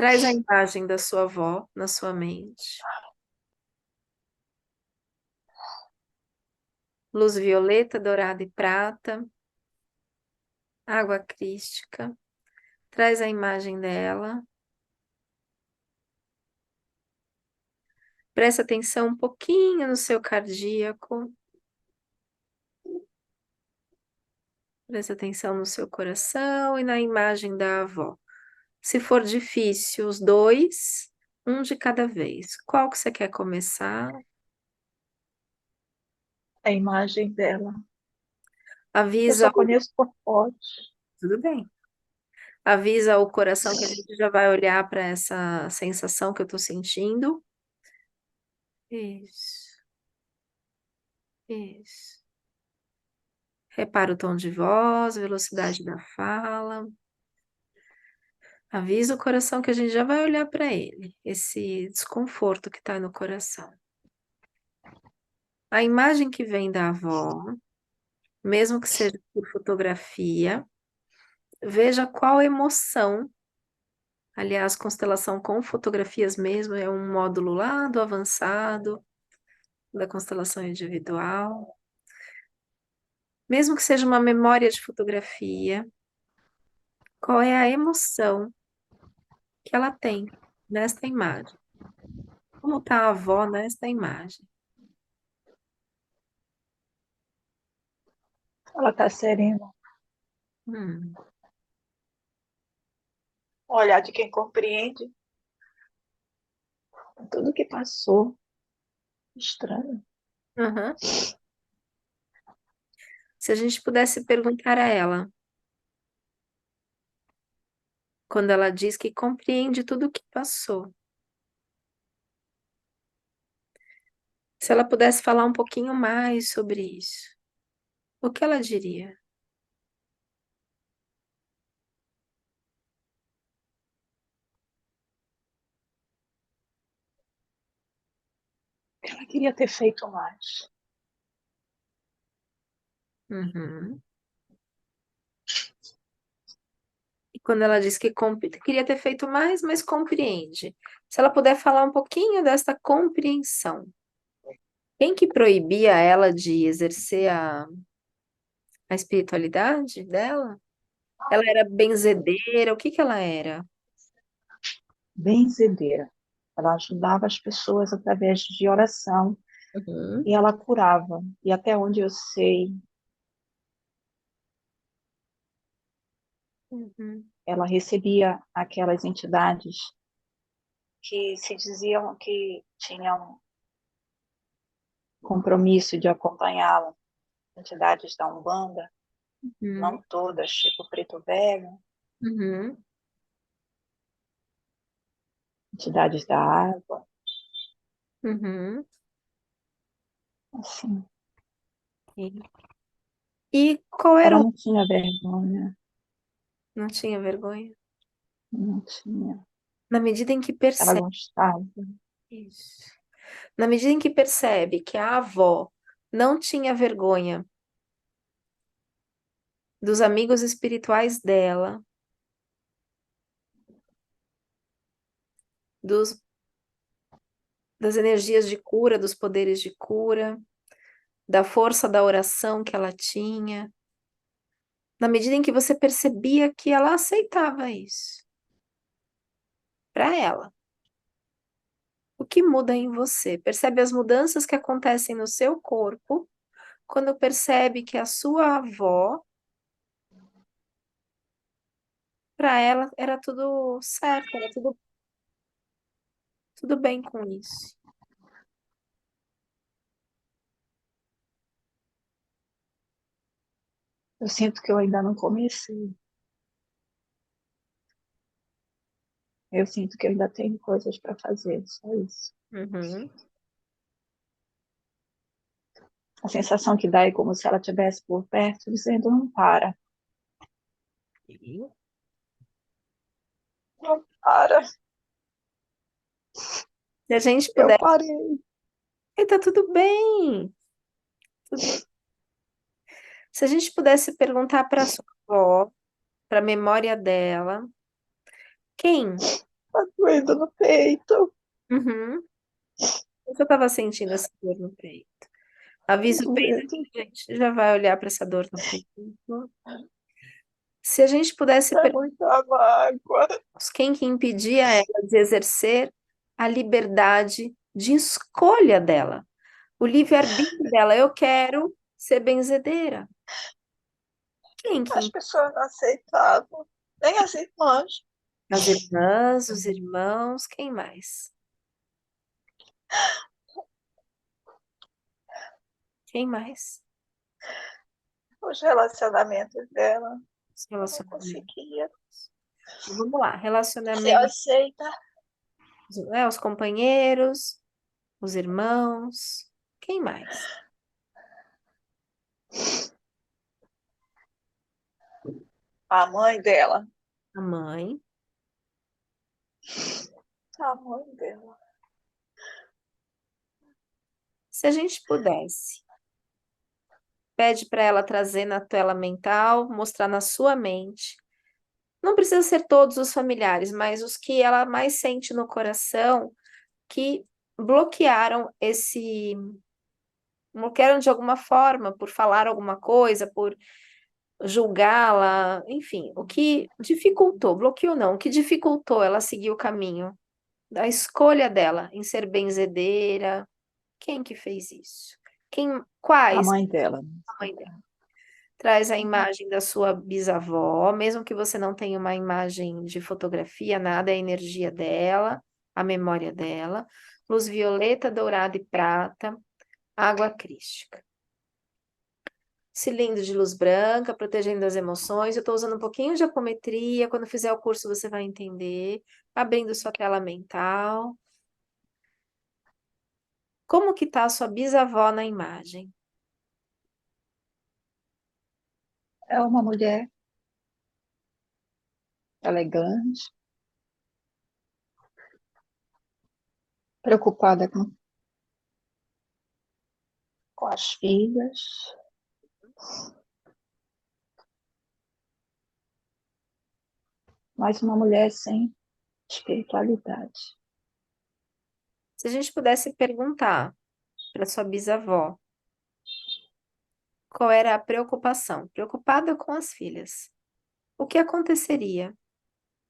Traz a imagem da sua avó na sua mente. Luz violeta, dourada e prata. Água crística. Traz a imagem dela. Presta atenção um pouquinho no seu cardíaco. Presta atenção no seu coração e na imagem da avó. Se for difícil, os dois, um de cada vez. Qual que você quer começar? A imagem dela. Eu Avisa só o... conheço por foto. Tudo bem. Avisa o coração que a gente já vai olhar para essa sensação que eu estou sentindo. Isso, isso. Repara o tom de voz, velocidade da fala. Avisa o coração que a gente já vai olhar para ele, esse desconforto que está no coração. A imagem que vem da avó, mesmo que seja por fotografia, veja qual emoção. Aliás, constelação com fotografias mesmo é um módulo lá do avançado da constelação individual. Mesmo que seja uma memória de fotografia, qual é a emoção que ela tem nesta imagem? Como está a avó nesta imagem? Ela está serena. Hum, O olhar de quem compreende tudo que passou. Estranho. aham. Se a gente pudesse perguntar a ela, quando ela diz que compreende tudo o que passou, se ela pudesse falar um pouquinho mais sobre isso, o que ela diria? Ela queria ter feito mais. Uhum. E quando ela diz que queria ter feito mais, mas compreende. Se ela puder falar um pouquinho dessa compreensão. Quem que proibia ela de exercer a espiritualidade dela? Ela era benzedeira? O que que ela era? Benzedeira. Ela ajudava as pessoas através de oração Uhum, e ela curava. E até onde eu sei, uhum, ela recebia aquelas entidades que se diziam que tinham compromisso de acompanhá-la, entidades da Umbanda, uhum, não todas, tipo Preto Velho, uhum, entidades da água, uhum. assim. E qual era Ela o... não tinha vergonha, Não tinha vergonha? não tinha. Na medida em que Ela percebe gostava. isso. Na medida em que percebe que a avó não tinha vergonha dos amigos espirituais dela, dos, das energias de cura, dos poderes de cura, da força da oração que ela tinha, na medida em que você percebia que ela aceitava isso para ela. O que muda em você? Percebe as mudanças que acontecem no seu corpo quando percebe que a sua avó, para ela, era tudo certo, era tudo bem com isso. Eu sinto que eu ainda não comecei. Eu sinto que eu ainda tenho coisas para fazer, só isso. Uhum. A sensação que dá é como se ela estivesse por perto, dizendo: não para, não para. Se a gente Eu puder, parei. tá tudo bem. Tudo... Se a gente pudesse perguntar para sua avó, para a memória dela, quem? doendo no peito. Uhum. Eu estava sentindo essa dor no peito. Avisa o bem, Doendo. a gente já vai olhar para essa dor no peito. Se a gente pudesse É perguntar muita mágoa. quem que impedia ela de exercer a liberdade de escolha dela, o livre-arbítrio dela, eu quero ser benzedeira. Quem As que pessoas não aceitavam. Nem as irmãs. As irmãs, os irmãos, quem mais? Quem mais? Os relacionamentos dela. Os Eu não relacionamentos. conseguia Então, vamos lá, ser relacionamento, aceita. né, os companheiros, os irmãos, quem mais? A mãe dela. A mãe. A mãe dela. Se a gente pudesse, pede para ela trazer na tela mental, mostrar na sua mente. Não precisa ser todos os familiares, mas os que ela mais sente no coração que bloquearam bloquearam de alguma forma por falar alguma coisa, por julgá-la, enfim, o que dificultou, bloqueou não, o que dificultou ela seguir o caminho da escolha dela em ser benzedeira. Quem que fez isso? A Quais? mãe dela. A mãe dela. Traz a imagem da sua bisavó, mesmo que você não tenha uma imagem de fotografia, nada, é a energia dela, a memória dela. Luz violeta, dourada e prata, água crística. Cilindro de luz branca, protegendo as emoções. Eu estou usando um pouquinho de apometria. Quando fizer o curso, você vai entender. Abrindo sua tela mental. Como que está a sua bisavó na imagem? É uma mulher elegante, preocupada com as filhas, mas uma mulher sem espiritualidade. Se a gente pudesse perguntar para sua bisavó qual era a preocupação, preocupada com as filhas, o que aconteceria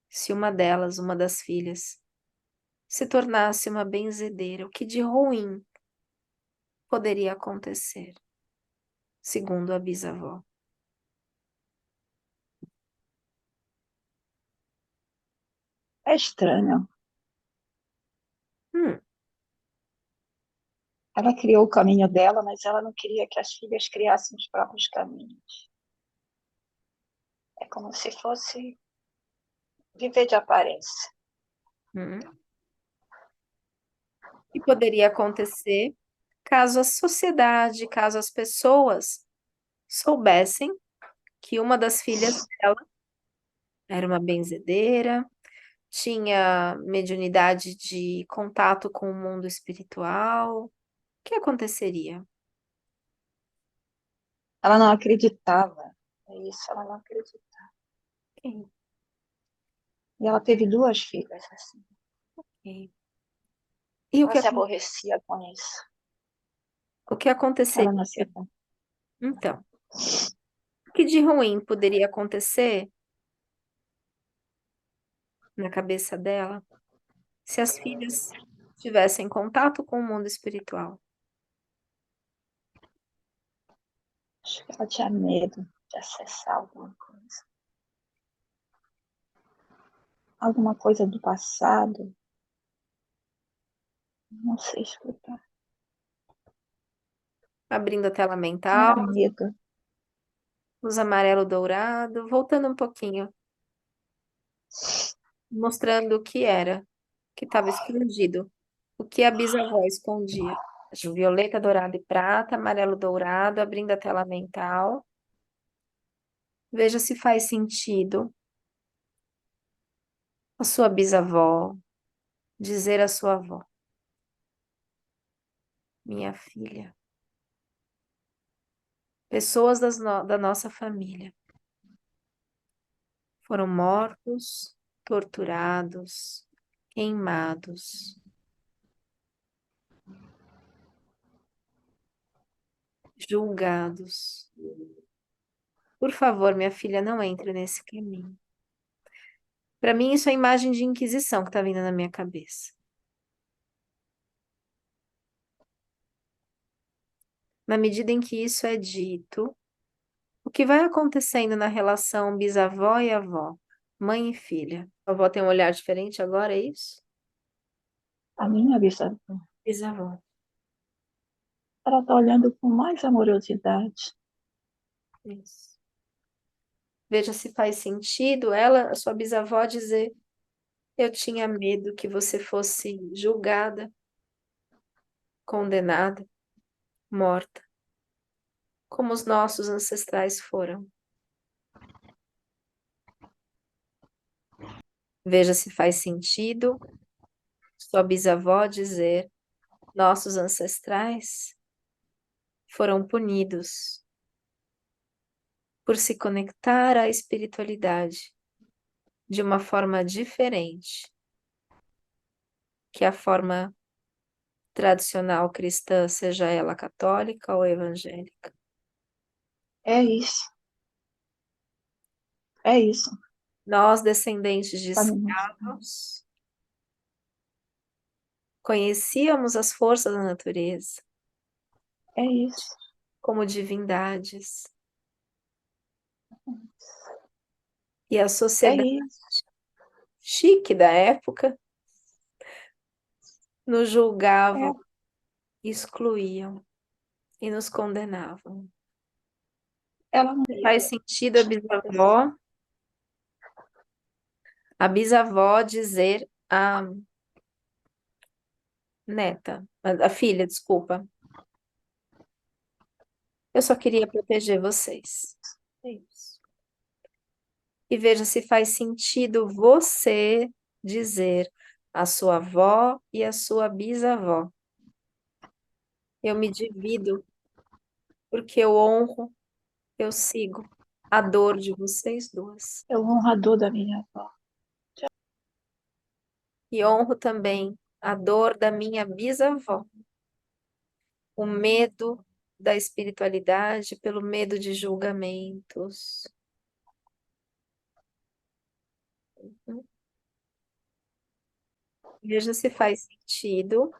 se uma delas, uma das filhas, se tornasse uma benzedeira? O que de ruim poderia acontecer, segundo a bisavó? É estranho. Hum, Ela criou o caminho dela, mas ela não queria que as filhas criassem os próprios caminhos. É como se fosse viver de aparência. hum. O que poderia acontecer caso a sociedade, caso as pessoas soubessem que uma das filhas dela era uma benzedeira, tinha mediunidade de contato com o mundo espiritual? O que aconteceria? Ela não acreditava. É isso, ela não acreditava. Ok, E ela teve duas filhas assim. ok. E Ela se aborrecia com isso. o que Ela aconteceria? nasceu com Então, o que de ruim poderia acontecer na cabeça dela se as filhas tivessem contato com o mundo espiritual? acho que ela tinha medo de acessar alguma coisa do passado. Não sei explicar. Abrindo a tela mental, Era medo. luz amarelo dourado, voltando um pouquinho, mostrando o que era, que estava escondido, o que a bisavó escondia. Acho violeta, dourado e prata, amarelo dourado, abrindo a tela mental. Veja se faz sentido a sua bisavó dizer à sua avó: minha filha, pessoas da nossa família foram mortos, torturados, queimados, julgados. Por favor, minha filha, não entre nesse caminho. Para mim, isso é imagem de inquisição que está vindo na minha cabeça. Na medida em que isso é dito, o que vai acontecendo na relação bisavó e avó, mãe e filha? A avó tem um olhar diferente agora, é isso? A minha bisavó, Bisavó. ela está olhando com mais amorosidade. Isso. Veja se faz sentido ela, a sua bisavó, dizer: eu tinha medo que você fosse julgada, condenada, morta, como os nossos ancestrais foram. Veja se faz sentido sua bisavó dizer: nossos ancestrais foram punidos por se conectar à espiritualidade de uma forma diferente que a forma tradicional cristã, seja ela católica ou evangélica. É isso, é isso. Nós, descendentes de Tá me mostrando. escravos, conhecíamos as forças da natureza É isso, como divindades, e a é sociedade isso. chique da época nos julgavam, É, excluíam e nos condenavam. ela não ia Faz sentido acontecer. a bisavó dizer à neta, a filha, desculpa, eu só queria proteger vocês. É isso. E veja se faz sentido você dizer à sua avó e à sua bisavó: eu me divido porque eu honro, eu sigo a dor de vocês duas. É o honrador da minha avó. E honro também a dor da minha bisavó, o medo da espiritualidade pelo medo de julgamentos. Veja se faz sentido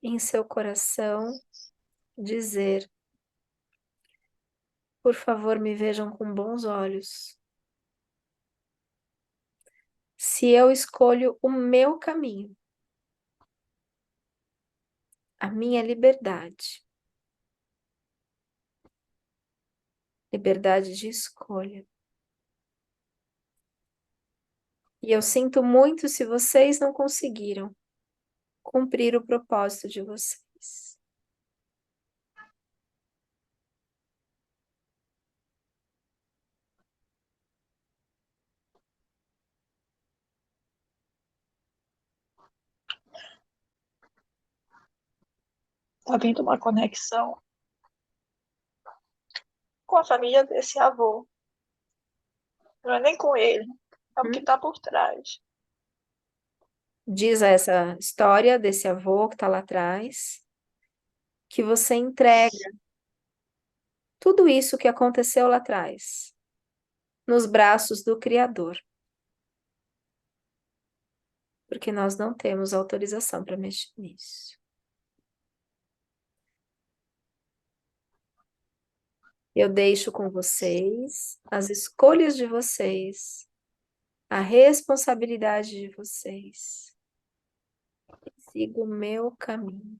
em seu coração dizer: por favor, me vejam com bons olhos. Se eu escolho o meu caminho, a minha liberdade, liberdade de escolha. E eu sinto muito se vocês não conseguiram cumprir o propósito de vocês. Tá vindo uma conexão com a família desse avô. Não é nem com ele, é o que está por trás. Diz essa história desse avô que está lá atrás, que você entrega tudo isso que aconteceu lá atrás nos braços do Criador, porque nós não temos autorização para mexer nisso. Eu deixo com vocês as escolhas de vocês, a responsabilidade de vocês. Sigo o meu caminho.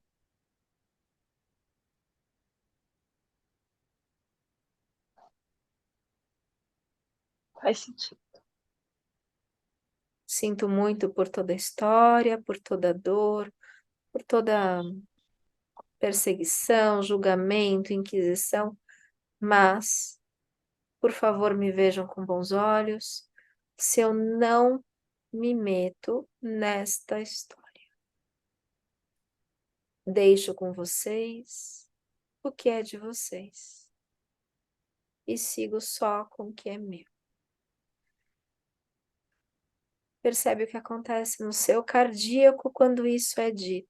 Faz sentido. Sinto muito por toda a história, por toda a dor, por toda perseguição, julgamento, inquisição, mas, por favor, me vejam com bons olhos se eu não me meto nesta história. Deixo com vocês o que é de vocês e sigo só com o que é meu. percebe o que acontece no seu cardíaco quando isso é dito.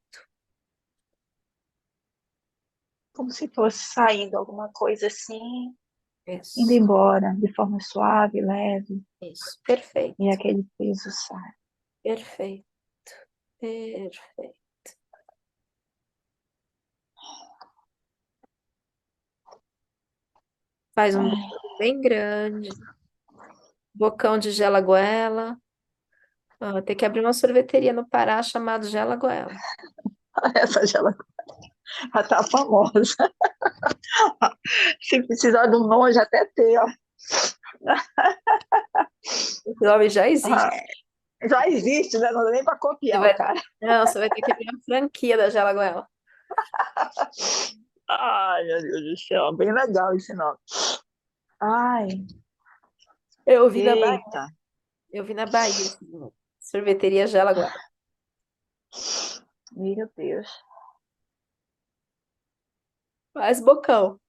Como se fosse saindo alguma coisa assim, indo Isso, embora de forma suave, leve, isso. Perfeito, e aquele peso sai. perfeito, perfeito. Faz um Ai, bocão bem grande, bocão de gela goela. Ah, tem que abrir uma sorveteria no Pará chamada Gela Goela. essa geladeira tá famosa. Se precisar de um nome, até ter, ó. Esse nome já existe. Ah, já existe, né? Não dá nem para Você copiar o vai... cara. Não, você vai ter que abrir uma franquia da Gela Goela. Ai, meu Deus do céu, bem legal esse nome. Ai, Eu vi na Bahia. eita, Eu vi na Bahia, assim, sorveteria Gela Goela. meu Deus. Faz bocão.